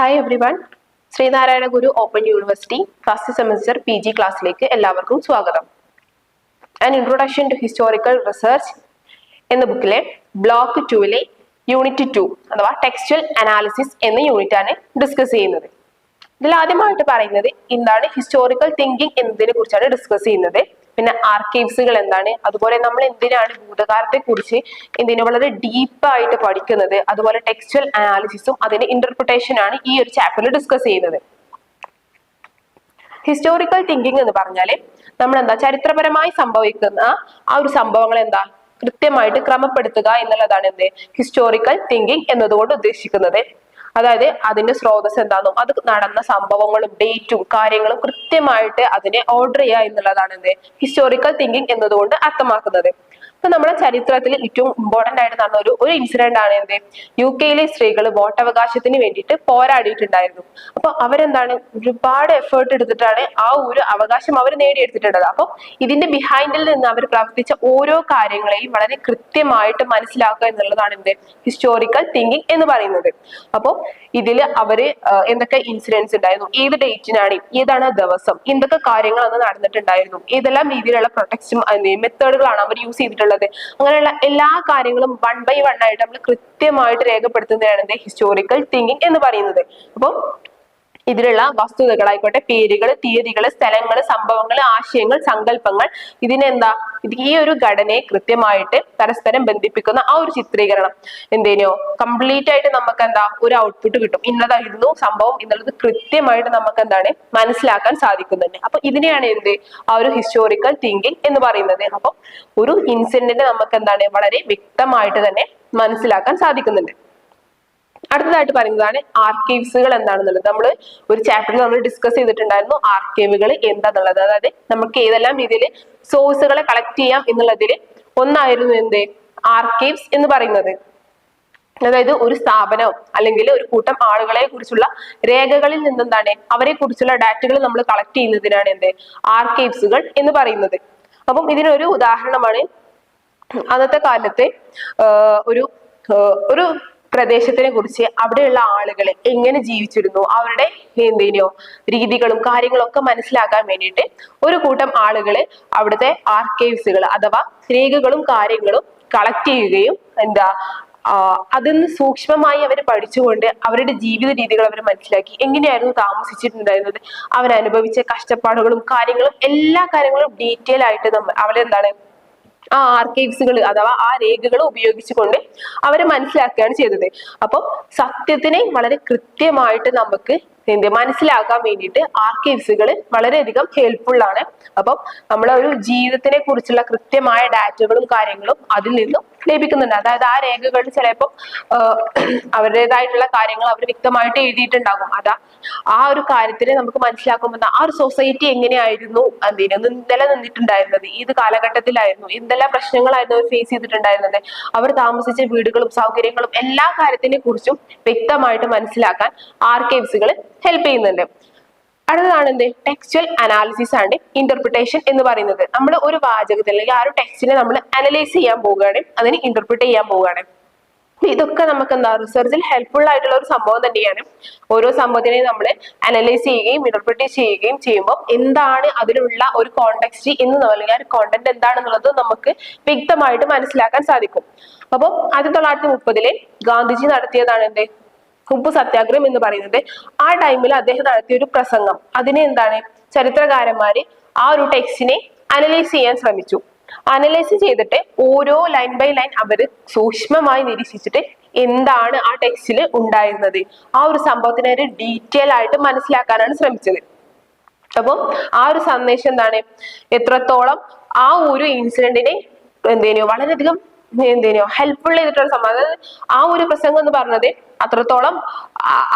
Hi everyone, Sreenarayana Guru open university first semester PG ക്ലാസ്സിലേക്ക് എല്ലാവർക്കും സ്വാഗതം. An introduction to historical research എന്ന ബുക്കിലെ ബ്ലോക്ക് 2-ലെ യൂണിറ്റ് 2 അഥവാ ടെക്സ്റ്റൽ അനാലിസിസ് എന്ന യൂണിറ്റ് ആണ് ഡിസ്കസ് ചെയ്യുന്നത്. ഇതിൽ ആദ്യമായിട്ട് പറയുന്നത് എന്താണ് ഹിസ്റ്റോറിക്കൽ തിങ്കിങ് എന്നതിനെ കുറിച്ചാണ് ഡിസ്കസ് ചെയ്യുന്നത്. പിന്നെ ആർക്കൈവ്സുകൾ എന്താണ്, അതുപോലെ നമ്മൾ എന്തിനാണ് ഭൂതകാലത്തെ കുറിച്ച് വളരെ ഡീപ്പായിട്ട് പഠിക്കുന്നത്, അതുപോലെ ടെക്സ്റ്റൽ അനാലിസിസും അതിന്റെ ഇന്റർപ്രിട്ടേഷൻ ആണ് ഈ ഒരു ചാപ്റ്ററിൽ ഡിസ്കസ് ചെയ്യുന്നത്. ഹിസ്റ്റോറിക്കൽ തിങ്കിങ് എന്ന് പറഞ്ഞാല് നമ്മൾ ചരിത്രപരമായി സംഭവിക്കുന്ന ആ ഒരു സംഭവങ്ങൾ കൃത്യമായിട്ട് ക്രമപ്പെടുത്തുക എന്നുള്ളതാണ് ഹിസ്റ്റോറിക്കൽ തിങ്കിങ് എന്നതുകൊണ്ട് ഉദ്ദേശിക്കുന്നത്. അതായത് അതിന്റെ സ്രോതസ് എന്താണെന്നും അത് നടന്ന സംഭവങ്ങളും ഡേറ്റും കാര്യങ്ങളും കൃത്യമായിട്ട് അതിനെ ഓർഡർ ചെയ്യുക എന്നുള്ളതാണ് ഹിസ്റ്റോറിക്കൽ തിങ്കിങ് എന്നതുകൊണ്ട് അർത്ഥമാക്കുന്നത്. അപ്പൊ നമ്മുടെ ചരിത്രത്തിൽ ഏറ്റവും ഇമ്പോർട്ടന്റ് ആയിട്ട് നടന്ന ഒരു ഇൻസിഡന്റ് ആണ് UK-ലെ സ്ത്രീകൾ വോട്ടവകാശത്തിന് വേണ്ടിയിട്ട് പോരാടിയിട്ടുണ്ടായിരുന്നു. അപ്പൊ ഒരുപാട് എഫേർട്ട് എടുത്തിട്ടാണ് ആ ഒരു അവകാശം അവർ നേടിയെടുത്തിട്ടുള്ളത്. അപ്പൊ ഇതിന്റെ ബിഹൈൻഡിൽ നിന്ന് അവർ പ്രവർത്തിച്ച ഓരോ കാര്യങ്ങളെയും വളരെ കൃത്യമായിട്ട് മനസ്സിലാക്കുക എന്നുള്ളതാണ് ഹിസ്റ്റോറിക്കൽ തിങ്കിങ് എന്ന് പറയുന്നത്. അപ്പൊ ഇതിൽ അവര് എന്തൊക്കെ ഇൻസിഡൻസ് ഉണ്ടായിരുന്നു, ഏത് ഡേറ്റിനാണ്, ഏതാണ് ദിവസം, എന്തൊക്കെ കാര്യങ്ങൾ അന്ന് നടന്നിട്ടുണ്ടായിരുന്നു, ഏതെല്ലാം രീതിയിലുള്ള പ്രൊട്ടക്ഷൻ മെത്തേഡുകളാണ് അവർ യൂസ് ചെയ്തിട്ടുള്ളത്, അങ്ങനെയുള്ള എല്ലാ കാര്യങ്ങളും 1 by 1 ആയിട്ട് നമ്മൾ കൃത്യമായിട്ട് രേഖപ്പെടുത്തുന്നതാണ് ഹിസ്റ്റോറിക്കൽ തിങ്കിങ് എന്ന് പറയുന്നത്. അപ്പം ഇതിലുള്ള വസ്തുതകളായിക്കോട്ടെ, പേരുകൾ, തീയതികൾ, സ്ഥലങ്ങൾ, സംഭവങ്ങൾ, ആശയങ്ങൾ, സങ്കല്പങ്ങൾ, ഈ ഒരു ഘടനയെ കൃത്യമായിട്ട് പരസ്പരം ബന്ധിപ്പിക്കുന്ന ആ ഒരു ചിത്രീകരണം കംപ്ലീറ്റ് ആയിട്ട് നമുക്ക് ഒരു ഔട്ട്പുട്ട് കിട്ടും. ഇന്നതായിരുന്നു സംഭവം എന്നുള്ളത് കൃത്യമായിട്ട് നമുക്ക് മനസ്സിലാക്കാൻ സാധിക്കുന്നുണ്ട്. അപ്പൊ ഇതിനെയാണ് ആ ഒരു ഹിസ്റ്റോറിക്കൽ തിങ്കിങ് എന്ന് പറയുന്നത്. അപ്പൊ ഒരു ഇൻസിഡന്റിനെ നമുക്ക് വളരെ വ്യക്തമായിട്ട് തന്നെ മനസ്സിലാക്കാൻ സാധിക്കുന്നുണ്ട്. അടുത്തതായിട്ട് പറയുന്നതാണ് ആർക്കൈവ്സുകൾ എന്താണെന്നുള്ളത്. നമ്മൾ ഒരു ചാപ്റ്ററിൽ നമ്മൾ ഡിസ്കസ് ചെയ്തിട്ടുണ്ടായിരുന്നു ആർക്കൈവുകൾ എന്താന്നുള്ളത്. അതായത് നമുക്ക് ഏതെല്ലാം രീതിയിൽ സോഴ്സുകളെ കളക്ട് ചെയ്യാം എന്നുള്ളതിൽ ഒന്നായിരുന്നു ആർക്കൈവ്സ് എന്ന് പറയുന്നത്. അതായത് ഒരു സ്ഥാപനം അല്ലെങ്കിൽ ഒരു കൂട്ടം ആളുകളെ കുറിച്ചുള്ള രേഖകളിൽ നിന്ന് അവരെ കുറിച്ചുള്ള ഡാറ്റകൾ നമ്മൾ കളക്ട് ചെയ്യുന്നതിനാണ് ആർക്കൈവ്സുകൾ എന്ന് പറയുന്നത്. അപ്പം ഇതിനൊരു ഉദാഹരണമാണ് അന്നത്തെ കാലത്തെ ഒരു പ്രദേശത്തിനെ കുറിച്ച് അവിടെയുള്ള ആളുകൾ എങ്ങനെ ജീവിച്ചിരുന്നു, അവരുടെ രീതികളും കാര്യങ്ങളും ഒക്കെ മനസ്സിലാക്കാൻ വേണ്ടിയിട്ട് ഒരു കൂട്ടം ആളുകൾ അവിടുത്തെ ആർക്കൈവ്സുകൾ അഥവാ രേഖകളും കാര്യങ്ങളും കളക്ട് ചെയ്യുകയും അതിന്ന് സൂക്ഷ്മമായി അവർ പഠിച്ചുകൊണ്ട് അവരുടെ ജീവിത രീതികൾ അവർ മനസ്സിലാക്കി, എങ്ങനെയായിരുന്നു താമസിച്ചിട്ടുണ്ടായിരുന്നത്, അവരനുഭവിച്ച കഷ്ടപ്പാടുകളും കാര്യങ്ങളും എല്ലാ കാര്യങ്ങളും ഡീറ്റെയിൽ ആയിട്ട് ആ ആർക്കൈവ്സുകൾ അഥവാ ആ രേഖകൾ ഉപയോഗിച്ചുകൊണ്ട് അവരെ മനസ്സിലാക്കുകയാണ് ചെയ്തത്. അപ്പം സത്യത്തിനെ വളരെ കൃത്യമായിട്ട് നമുക്ക് മനസ്സിലാക്കാൻ വേണ്ടിയിട്ട് ആർക്കൈവ്സുകൾ വളരെയധികം ഹെൽപ്ഫുൾ ആണ്. അപ്പം നമ്മളെ ഒരു ജീവിതത്തിനെ കുറിച്ചുള്ള കൃത്യമായ ഡാറ്റകളും കാര്യങ്ങളും അതിൽ നിന്നും ലഭിക്കുന്നുണ്ട്. അതായത് ആ രേഖകളിൽ ചിലപ്പോൾ അവരുടേതായിട്ടുള്ള കാര്യങ്ങൾ അവർ വ്യക്തമായിട്ട് എഴുതിയിട്ടുണ്ടാകും. ആ ഒരു കാര്യത്തിനെ നമുക്ക് മനസ്സിലാക്കുമ്പോൾ ആ ഒരു സൊസൈറ്റി എങ്ങനെയായിരുന്നു നിലനിന്നിട്ടുണ്ടായിരുന്നത്, ഏത് കാലഘട്ടത്തിലായിരുന്നു, എന്തെല്ലാം പ്രശ്നങ്ങളായിരുന്നു അവർ ഫേസ് ചെയ്തിട്ടുണ്ടായിരുന്നത്, അവർ താമസിച്ച വീടുകളും സൗകര്യങ്ങളും എല്ലാ കാര്യത്തിനെ കുറിച്ചും വ്യക്തമായിട്ട് മനസ്സിലാക്കാൻ ആർക്കൈവ്സുകൾ ഹെൽപ്പ് ചെയ്യുന്നുണ്ട്. അടുത്തതാണ് ടെക്സ്റ്റൽ അനാലിസിസ് ആൻഡ് ഇന്റർപ്രിട്ടേഷൻ എന്ന് പറയുന്നത്. നമ്മൾ ഒരു വാചകത്തിൽ അല്ലെങ്കിൽ ആ ഒരു ടെക്സ്റ്റിനെ നമ്മൾ അനലൈസ് ചെയ്യാൻ പോവുകയാണ്, അതിനെ ഇന്റർപ്രിറ്റ് ചെയ്യാൻ പോവുകയാണ്. ഇതൊക്കെ നമുക്ക് റിസർച്ചിൽ ഹെൽപ്ഫുൾ ആയിട്ടുള്ള ഒരു സംഭവം തന്നെയാണ്. ഓരോ സംഭവത്തിനെ നമ്മൾ അനലൈസ് ചെയ്യുകയും ഇന്റർപ്രിറ്റ് ചെയ്യുകയും ചെയ്യുമ്പോൾ എന്താണ് അതിലുള്ള ഒരു കോണ്ടെക്സ്റ്റ് എന്ന് അല്ലെങ്കിൽ ആ ഒരു കോണ്ടന്റ് എന്താണെന്നുള്ളത് നമുക്ക് വ്യക്തമായിട്ട് മനസ്സിലാക്കാൻ സാധിക്കും. അപ്പം 1930 ഗാന്ധിജി നടത്തിയതാണ് ഉപ്പു സത്യാഗ്രഹം എന്ന് പറയുന്നത്. ആ ടൈമിൽ അദ്ദേഹം നടത്തിയ ഒരു പ്രസംഗം, അതിനെ ചരിത്രകാരന്മാര് ആ ഒരു ടെക്സ്റ്റിനെ അനലൈസ് ചെയ്യാൻ ശ്രമിച്ചു. അനലൈസ് ചെയ്തിട്ട് ഓരോ ലൈൻ ബൈ ലൈൻ അവര് സൂക്ഷ്മമായി നിരീക്ഷിച്ചിട്ട് എന്താണ് ആ ടെക്സ്റ്റിൽ ഉണ്ടായിരുന്നത്, ആ ഒരു സംഭവത്തിനെ ഒരു ഡീറ്റെയിൽ ആയിട്ട് മനസ്സിലാക്കാനാണ് ശ്രമിച്ചത്. അപ്പം ആ ഒരു സന്ദേശം എത്രത്തോളം ആ ഒരു ഇൻസിഡന്റിനെ വളരെയധികം ഹെൽപ്ഫുൾ ചെയ്തിട്ടുള്ള സംഭവം. അതായത് ആ ഒരു പ്രസംഗം എന്ന് പറഞ്ഞത് അത്രത്തോളം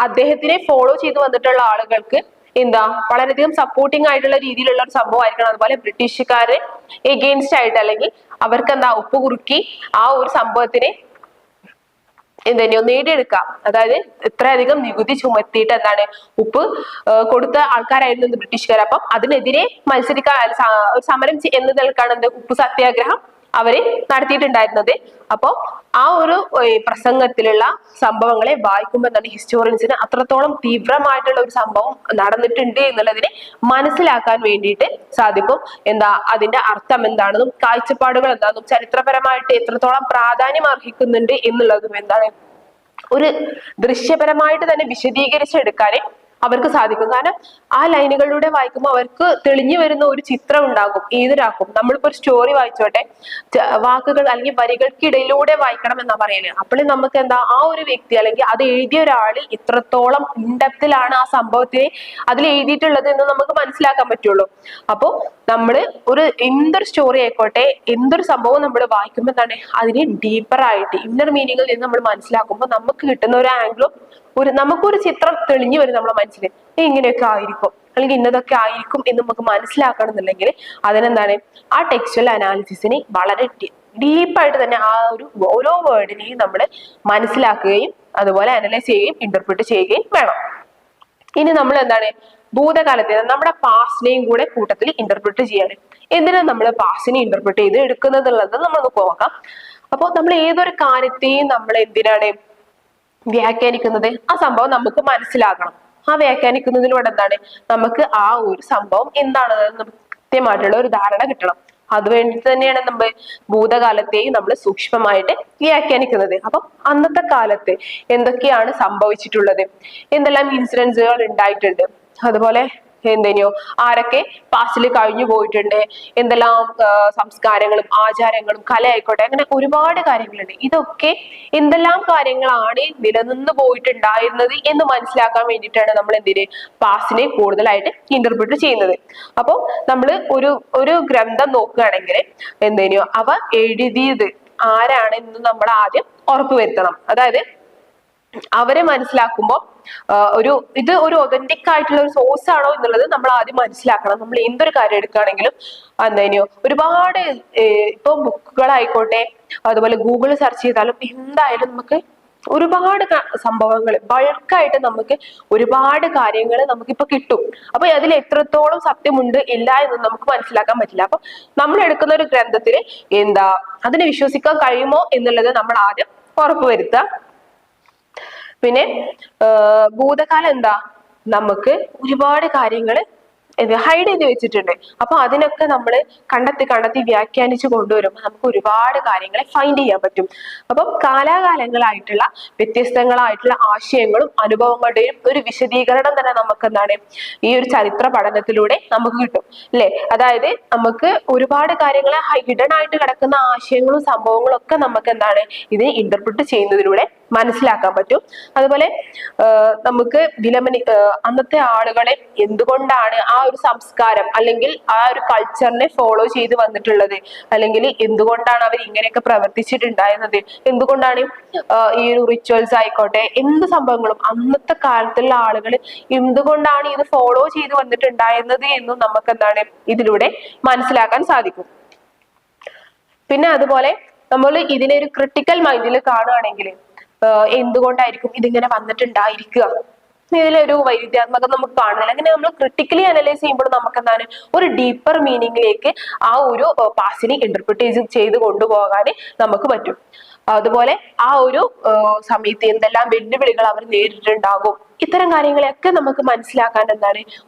അദ്ദേഹത്തിനെ ഫോളോ ചെയ്ത് വന്നിട്ടുള്ള ആളുകൾക്ക് വളരെയധികം സപ്പോർട്ടിങ് ആയിട്ടുള്ള രീതിയിലുള്ള ഒരു സംഭവം ആയിരിക്കണം. അതുപോലെ ബ്രിട്ടീഷുകാരെ എഗെയിൻസ്റ്റ് ആയിട്ട് അല്ലെങ്കിൽ അവർക്ക് ഉപ്പ് കുറുക്കി ആ ഒരു സംഭവത്തിനെ നേടിയെടുക്കാം. അതായത് ഇത്രയധികം നികുതി ചുമത്തിയിട്ട് ഉപ്പ് കൊടുത്ത ആൾക്കാരായിരുന്നു ബ്രിട്ടീഷുകാർ. അപ്പം അതിനെതിരെ മത്സരിക്കാൻ സമരം എന്ന നിലക്കാണ് ഉപ്പ് സത്യാഗ്രഹം അവര് നടത്തിയിട്ടുണ്ടായിരുന്നത്. അപ്പോൾ ആ ഒരു പ്രസംഗത്തിലുള്ള സംഭവങ്ങളെ വായിക്കുമ്പോൾ എന്താണ് ഹിസ്റ്റോറിയൻസിന് അത്രത്തോളം തീവ്രമായിട്ടുള്ള ഒരു സംഭവം നടന്നിട്ടുണ്ട് എന്നുള്ളതിനെ മനസ്സിലാക്കാൻ വേണ്ടിയിട്ട് സാധിക്കും. എന്താ അതിന്റെ അർത്ഥം എന്താണെന്നും കാഴ്ചപ്പാടുകൾ എന്താണെന്നും ചരിത്രപരമായിട്ട് എത്രത്തോളം പ്രാധാന്യം അർഹിക്കുന്നുണ്ട് എന്നുള്ളതും എന്താണ് ഒരു ദൃശ്യപരമായിട്ട് തന്നെ വിശദീകരിച്ചെടുക്കാനേ അവർക്ക് സാധിക്കും. കാരണം ആ ലൈനുകളിലൂടെ വായിക്കുമ്പോൾ അവർക്ക് തെളിഞ്ഞു വരുന്ന ഒരു ചിത്രം ഉണ്ടാകും ഏതൊരാൾക്കും. നമ്മളിപ്പോ ഒരു സ്റ്റോറി വായിച്ചോട്ടെ, വാക്കുകൾ അല്ലെങ്കിൽ വരികൾക്കിടയിലൂടെ വായിക്കണം എന്നാ പറയല്. അപ്പോൾ നമുക്ക് എന്താ ആ ഒരു വ്യക്തി അല്ലെങ്കിൽ അത് എഴുതിയ ഒരാള് ഇത്രത്തോളം ഇൻഡെപ്തിലാണ് ആ സംഭവത്തിനെ അതിൽ എഴുതിയിട്ടുള്ളത് എന്ന് നമുക്ക് മനസ്സിലാക്കാൻ പറ്റുള്ളൂ. അപ്പോൾ നമ്മള് എന്തൊരു സ്റ്റോറി ആയിക്കോട്ടെ, എന്തൊരു സംഭവം നമ്മൾ വായിക്കുമ്പോൾ എന്താണ് അതിനെ ഡീപ്പർ ആയിട്ട് ഇന്നർ മീനിങ്ങിൽ നിന്ന് നമ്മൾ മനസ്സിലാക്കുമ്പോൾ നമുക്ക് കിട്ടുന്ന ഒരു ആംഗിളും നമുക്കൊരു ചിത്രം തെളിഞ്ഞു വരും നമ്മളെ മനസ്സിൽ. ഇങ്ങനെയൊക്കെ ആയിരിക്കും അല്ലെങ്കിൽ ഇന്നതൊക്കെ ആയിരിക്കും എന്ന് നമുക്ക് മനസ്സിലാക്കണം എന്നുണ്ടെങ്കിൽ അതിനെന്താണ് ആ ടെക്സ്ച്വൽ അനാലിസിസിനെ വളരെ ഡീപ്പായിട്ട് തന്നെ ആ ഒരു ഓരോ വേർഡിനെയും നമ്മൾ മനസ്സിലാക്കുകയും അതുപോലെ അനലൈസ് ചെയ്യുകയും ഇന്റർപ്രിറ്റ് ചെയ്യുകയും വേണം. ഇനി നമ്മൾ എന്താണ് ഭൂതകാലത്തെ നമ്മുടെ പാസ്റ്റിനെയും കൂടെ കൂട്ടത്തിൽ ഇന്റർപ്രിറ്റ് ചെയ്യാണ്. എന്തിനാണ് നമ്മൾ പാസ്റ്റിനെ ഇന്റർപ്രിറ്റ് ചെയ്ത് എടുക്കുന്നത് നമ്മൾ നോക്കാം. അപ്പോൾ നമ്മൾ ഏതൊരു കാര്യത്തെയും നമ്മൾ എന്തിനാണ് വ്യാഖ്യാനിക്കുന്നത്? ആ സംഭവം നമുക്ക് മനസ്സിലാകണം. ആ വ്യാഖ്യാനിക്കുന്നതിലൂടെ എന്താണ് നമുക്ക് ആ ഒരു സംഭവം എന്താണെന്ന് കൃത്യമായിട്ടുള്ള ഒരു ധാരണ കിട്ടണം. അതുവേണ്ടി തന്നെയാണ് നമ്മൾ ഭൂതകാലത്തെയും നമ്മൾ സൂക്ഷ്മമായിട്ട് വ്യാഖ്യാനിക്കുന്നത്. അപ്പം അന്നത്തെ കാലത്ത് എന്തൊക്കെയാണ് സംഭവിച്ചിട്ടുള്ളത്, എന്തെല്ലാം ഇൻസിഡൻസുകൾ ഉണ്ടായിട്ടുണ്ട്, അതുപോലെ എന്തിനോ ആരൊക്കെ പാസ്റ്റിൽ കഴിഞ്ഞു പോയിട്ടുണ്ട്, എന്തെല്ലാം സംസ്കാരങ്ങളും ആചാരങ്ങളും കലയായിക്കോട്ടെ, അങ്ങനെ ഒരുപാട് കാര്യങ്ങളുണ്ട്. ഇതൊക്കെ എന്തെല്ലാം കാര്യങ്ങളാണ് നിലനിന്ന് പോയിട്ടുണ്ടായിരുന്നത് എന്ന് മനസ്സിലാക്കാൻ വേണ്ടിയിട്ടാണ് നമ്മൾ എന്തിന് പാസ്റ്റിനെ കൂടുതലായിട്ട് ഇന്റർപ്രിറ്റ് ചെയ്യുന്നത്. അപ്പോൾ നമ്മൾ ഒരു ഗ്രന്ഥം നോക്കുകയാണെങ്കിൽ എന്തിനോ അവ എഴുതിയത് ആരാണെന്ന് നമ്മൾ ആദ്യം ഉറപ്പുവരുത്തണം. അതായത് അവരെ മനസ്സിലാക്കുമ്പോൾ ഇത് ഒരു ഒതന്റിക് ആയിട്ടുള്ള ഒരു സോഴ്സ് ആണോ എന്നുള്ളത് നമ്മൾ ആദ്യം മനസ്സിലാക്കണം. നമ്മൾ എന്തൊരു കാര്യം എടുക്കുകയാണെങ്കിലും എന്തായാലും ഒരുപാട് ഇപ്പൊ ബുക്കുകളായിക്കോട്ടെ, അതുപോലെ ഗൂഗിൾ സെർച്ച് ചെയ്താലും എന്തായാലും നമുക്ക് ഒരുപാട് സംഭവങ്ങൾ ബൾക്കായിട്ട് നമുക്ക് ഒരുപാട് കാര്യങ്ങൾ നമുക്കിപ്പോ കിട്ടും. അപ്പൊ അതിൽ എത്രത്തോളം സത്യമുണ്ട് ഇല്ല എന്ന് നമുക്ക് മനസ്സിലാക്കാൻ പറ്റില്ല. അപ്പൊ നമ്മൾ എടുക്കുന്ന ഒരു ഗ്രന്ഥത്തിന് അതിനെ വിശ്വസിക്കാൻ കഴിയുമോ എന്നുള്ളത് നമ്മൾ ആദ്യം ഉറപ്പുവരുത്തുക. പിന്നെ ഭൂതകാലം നമുക്ക് ഒരുപാട് കാര്യങ്ങൾ ഹൈഡ് ചെയ്ത് വെച്ചിട്ടുണ്ട്. അപ്പൊ അതിനൊക്കെ നമ്മൾ കണ്ടെത്തി വ്യാഖ്യാനിച്ചു കൊണ്ടുവരുമ്പോൾ നമുക്ക് ഒരുപാട് കാര്യങ്ങളെ ഫൈൻഡ് ചെയ്യാൻ പറ്റും. അപ്പം കാലാകാലങ്ങളായിട്ടുള്ള വ്യത്യസ്തങ്ങളായിട്ടുള്ള ആശയങ്ങളും അനുഭവങ്ങളുടെയും ഒരു വിശദീകരണം തന്നെ നമുക്ക് ഈ ഒരു ചരിത്ര പഠനത്തിലൂടെ നമുക്ക് കിട്ടും അല്ലെ. അതായത് നമുക്ക് ഒരുപാട് കാര്യങ്ങളെ ഹിഡൻ ആയിട്ട് കിടക്കുന്ന ആശയങ്ങളും സംഭവങ്ങളും ഒക്കെ നമുക്ക് ഇതിനെ ഇന്റർപ്രിറ്റ് ചെയ്യുന്നതിലൂടെ മനസ്സിലാക്കാൻ പറ്റും. അതുപോലെ നമുക്ക് അന്നത്തെ ആളുകളെ എന്തുകൊണ്ടാണ് ആ ഒരു സംസ്കാരം അല്ലെങ്കിൽ ആ ഒരു കൾച്ചറിനെ ഫോളോ ചെയ്ത് വന്നിട്ടുള്ളത്, അല്ലെങ്കിൽ എന്തുകൊണ്ടാണ് അവർ ഇങ്ങനെയൊക്കെ പ്രവർത്തിച്ചിട്ടുണ്ടായിരുന്നത്, എന്തുകൊണ്ടാണ് ഈ ഒരു റിച്വൽസ് ആയിക്കോട്ടെ എന്ത് സംഭവങ്ങളും അന്നത്തെ കാലത്തുള്ള ആളുകൾ എന്തുകൊണ്ടാണ് ഇത് ഫോളോ ചെയ്ത് വന്നിട്ടുണ്ടായിരുന്നത് എന്നും നമുക്ക് ഇതിലൂടെ മനസ്സിലാക്കാൻ സാധിക്കും. പിന്നെ അതുപോലെ നമ്മൾ ഇതിനെ ഒരു ക്രിട്ടിക്കൽ മൈൻഡിൽ കാണുകയാണെങ്കിൽ എന്തുകൊണ്ടായിരിക്കും ഇതിങ്ങനെ വന്നിട്ടുണ്ടായിരിക്കുക, ഇതിലൊരു വൈരുദ്ധ്യാത്മകം നമുക്ക് കാണുന്നില്ല. അങ്ങനെ നമ്മൾ ക്രിട്ടിക്കലി അനലൈസ് ചെയ്യുമ്പോൾ നമുക്ക് ഒരു ഡീപ്പർ മീനിങ്ങിലേക്ക് ആ ഒരു പാസ്റ്റിനെ ഇന്റർപ്രിറ്റ് ചെയ്ത് കൊണ്ടുപോകാൻ നമുക്ക് പറ്റും. അതുപോലെ ആ ഒരു സമയത്ത് എന്തെല്ലാം വെല്ലുവിളികൾ അവർ നേരിട്ടിട്ടുണ്ടാകും, ഇത്തരം കാര്യങ്ങളെയൊക്കെ നമുക്ക് മനസ്സിലാക്കാൻ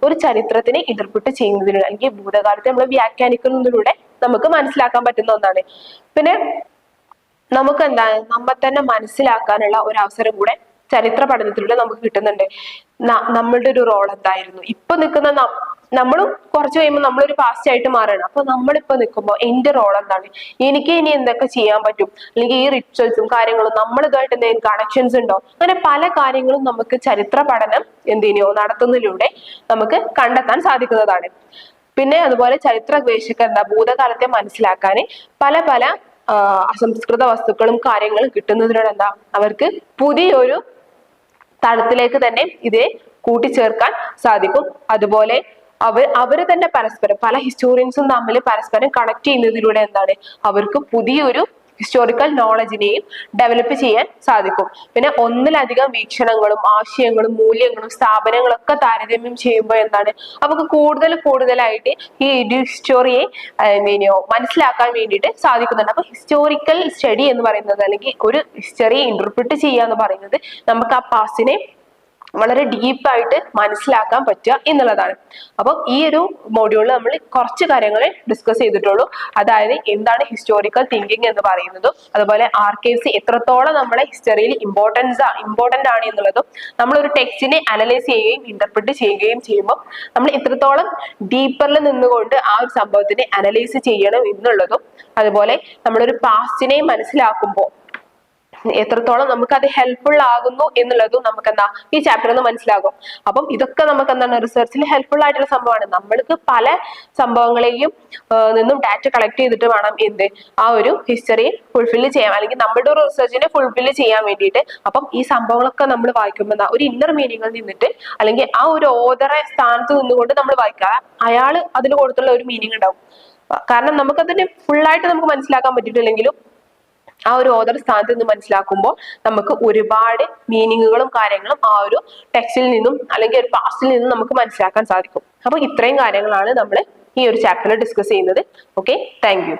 ഒരു ചരിത്രത്തിനെ ഇന്റർപ്രിറ്റ് ചെയ്യുന്നതിലൂടെ അല്ലെങ്കിൽ ഭൂതകാലത്തെ നമ്മൾ വ്യാഖ്യാനിക്കുന്നതിലൂടെ നമുക്ക് മനസ്സിലാക്കാൻ പറ്റുന്ന ഒന്നാണ്. പിന്നെ നമുക്ക് നമ്മെ തന്നെ മനസ്സിലാക്കാനുള്ള ഒരു അവസരം കൂടെ ചരിത്ര പഠനത്തിലൂടെ നമുക്ക് കിട്ടുന്നുണ്ട്. നമ്മളുടെ ഒരു റോൾ എന്തായിരുന്നു, ഇപ്പൊ നിൽക്കുന്ന നമ്മളും കുറച്ച് കഴിയുമ്പോൾ നമ്മളൊരു പാസ്റ്റ് ആയിട്ട് മാറുകയാണ്. അപ്പൊ നമ്മളിപ്പോ നിൽക്കുമ്പോൾ എന്റെ റോൾ എന്താണ്, എനിക്ക് ഇനി എന്തൊക്കെ ചെയ്യാൻ പറ്റും, അല്ലെങ്കിൽ ഈ റിച്വൽസും കാര്യങ്ങളും നമ്മളിതായിട്ട് എന്തെങ്കിലും കണക്ഷൻസ് ഉണ്ടോ, അങ്ങനെ പല കാര്യങ്ങളും നമുക്ക് ചരിത്ര പഠനം നടത്തുന്നതിലൂടെ നമുക്ക് കണ്ടെത്താൻ സാധിക്കുന്നതാണ്. പിന്നെ അതുപോലെ ചരിത്ര ഗവേഷകർ ഭൂതകാലത്തെ മനസ്സിലാക്കാൻ പല അസംസ്കൃത വസ്തുക്കളും കാര്യങ്ങളും കിട്ടുന്നതിനോട് അവർക്ക് പുതിയൊരു തലത്തിലേക്ക് തന്നെ ഇതേ കൂട്ടിച്ചേർക്കാൻ സാധിക്കും. അതുപോലെ അവര് തന്നെ പരസ്പരം പല ഹിസ്റ്റോറിയൻസും തമ്മിൽ പരസ്പരം കണക്ട് ചെയ്യുന്നതിലൂടെ അവർക്ക് പുതിയൊരു ഹിസ്റ്റോറിക്കൽ നോളജിനെയും ഡെവലപ്പ് ചെയ്യാൻ സാധിക്കും. പിന്നെ ഒന്നിലധികം വീക്ഷണങ്ങളും ആശയങ്ങളും മൂല്യങ്ങളും സ്ഥാപനങ്ങളും ഒക്കെ താരതമ്യം ചെയ്യുമ്പോൾ എന്താണ് നമുക്ക് കൂടുതലായിട്ട് ഈ ഹിസ്റ്റോറിയെ മനസ്സിലാക്കാൻ വേണ്ടിയിട്ട് സാധിക്കുന്നുണ്ട്. അപ്പൊ ഹിസ്റ്റോറിക്കൽ സ്റ്റഡി എന്ന് പറയുന്നത് അല്ലെങ്കിൽ ഒരു ഹിസ്റ്ററിയെ ഇന്റർപ്രിറ്റ് ചെയ്യുക എന്ന് പറയുന്നത് നമുക്ക് ആ പാസ്റ്റിനെ വളരെ ഡീപ്പായിട്ട് മനസ്സിലാക്കാൻ പറ്റുക എന്നുള്ളതാണ്. അപ്പം ഈ ഒരു മോഡ്യൂളിൽ നമ്മൾ കുറച്ച് കാര്യങ്ങൾ ഡിസ്കസ് ചെയ്തിട്ടുള്ളൂ. അതായത് എന്താണ് ഹിസ്റ്റോറിക്കൽ തിങ്കിങ് എന്ന് പറയുന്നതും അതുപോലെ ആർക്കൈവ്സ് എത്രത്തോളം നമ്മളെ ഹിസ്റ്ററിയിൽ ഇമ്പോർട്ടന്റ് ആണ് എന്നുള്ളതും നമ്മളൊരു ടെക്സ്റ്റിനെ അനലൈസ് ചെയ്യുകയും ഇന്റർപ്രിറ്റ് ചെയ്യുകയും ചെയ്യുമ്പോൾ നമ്മൾ എത്രത്തോളം ഡീപ്പറിൽ നിന്നുകൊണ്ട് ആ ഒരു സംഭവത്തിനെ അനലൈസ് ചെയ്യണം എന്നുള്ളതും അതുപോലെ നമ്മളൊരു പാസ്റ്റിനെ മനസ്സിലാക്കുമ്പോൾ എത്രത്തോളം നമുക്ക് അത് ഹെൽപ്ഫുൾ ആകുന്നു എന്നുള്ളതും നമുക്ക് എന്താ ഈ ചാപ്റ്ററിൽ നിന്ന് മനസ്സിലാകും. അപ്പം ഇതൊക്കെ നമുക്ക് എന്താണ് റിസർച്ചിൽ ഹെൽപ്ഫുൾ ആയിട്ടുള്ള സംഭവമാണ്. നമ്മൾക്ക് പല സംഭവങ്ങളെയും നിന്നും ഡാറ്റ കളക്ട് ചെയ്തിട്ട് വേണം ആ ഒരു ഹിസ്റ്ററി ഫുൾഫില്ല് ചെയ്യാൻ അല്ലെങ്കിൽ നമ്മുടെ ഒരു റിസർച്ചിനെ ഫുൾഫില്ല് ചെയ്യാൻ വേണ്ടിയിട്ട്. അപ്പം ഈ സംഭവങ്ങളൊക്കെ നമ്മൾ വായിക്കുമ്പോൾ ഒരു ഇന്നർ മീനിങ്ങിൽ നിന്നിട്ട് അല്ലെങ്കിൽ ആ ഒരു ഓതറെ സ്ഥാനത്ത് നിന്നുകൊണ്ട് നമ്മൾ വായിക്കുക, അയാൾ അതിന് കൊടുത്തുള്ള ഒരു മീനിങ് ഉണ്ടാവും. കാരണം നമുക്കതിന് ഫുള്ളായിട്ട് നമുക്ക് മനസ്സിലാക്കാൻ പറ്റിയിട്ടില്ലെങ്കിലും ആ ഒരു ഓതർ സ്ഥാനത്ത് നിന്ന് മനസ്സിലാക്കുമ്പോൾ നമുക്ക് ഒരുപാട് മീനിങ്ങുകളും കാര്യങ്ങളും ആ ഒരു ടെക്സ്റ്റിൽ നിന്നും അല്ലെങ്കിൽ ഒരു പാസ്റ്റിൽ നിന്നും നമുക്ക് മനസ്സിലാക്കാൻ സാധിക്കും. അപ്പൊ ഇത്രയും കാര്യങ്ങളാണ് നമ്മൾ ഈ ഒരു ചാപ്റ്ററിൽ ഡിസ്കസ് ചെയ്യുന്നത്. Okay, thank you.